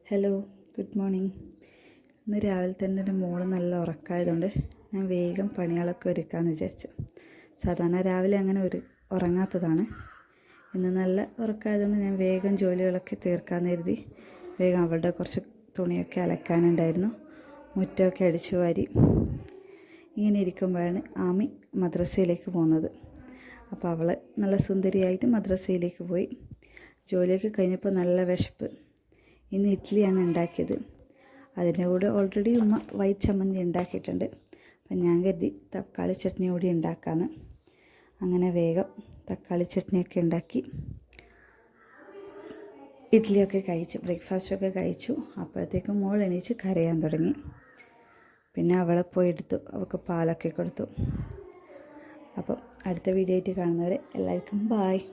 Hello, good morning. ഇന്ന് രാവിലെ തന്നെ എൻ്റെ മോള് നല്ല ഉറക്കമായതുകൊണ്ട് ഞാൻ വേഗം പണികളൊക്കെ ഒരുക്കാമെന്ന് വിചാരിച്ചു. സാധാരണ രാവിലെ അങ്ങനെ ഉറങ്ങാത്തതാണ്. ഇന്ന് നല്ല ഉറക്കമായതുകൊണ്ട് ഞാൻ വേഗം ജോലികളൊക്കെ തീർക്കാമെന്ന് കരുതി വേഗം അവളുടെ കുറച്ച് തുണിയൊക്കെ അലക്കാനുണ്ടായിരുന്നു. മുറ്റമൊക്കെ അടിച്ചു വാരി ഇങ്ങനെ ഇരിക്കുമ്പോഴാണ് ആമി മദ്രസയിലേക്ക് പോകുന്നത്. അപ്പോൾ അവൾ നല്ല സുന്ദരിയായിട്ട് മദ്രസയിലേക്ക് പോയി. ജോലിയൊക്കെ കഴിഞ്ഞപ്പോൾ നല്ല വിശപ്പ്. ഇന്ന് ഇഡ്ഡലിയാണ് ഉണ്ടാക്കിയത്. അതിൻ്റെ കൂടെ ഓൾറെഡി ഉമ്മ വൈറ്റ് ചമ്മന്തി ഉണ്ടാക്കിയിട്ടുണ്ട്. അപ്പം ഞാൻ കരുതി തക്കാളി ചട്നി കൂടി ഉണ്ടാക്കാമെന്ന്. അങ്ങനെ വേഗം തക്കാളി ചട്നിയൊക്കെ ഉണ്ടാക്കി ഇഡ്ഡലിയൊക്കെ കഴിച്ചു, ബ്രേക്ക്ഫാസ്റ്റൊക്കെ കഴിച്ചു. അപ്പോഴത്തേക്കും മോൾ എണീച്ച് കരയാൻ തുടങ്ങി. പിന്നെ അവളെ പോയി എടുത്തു, അവൾക്ക് പാലൊക്കെ കൊടുത്തു. അപ്പം അടുത്ത വീഡിയോ ആയിട്ട് കാണുന്നവരെ എല്ലാവർക്കും ബായ്.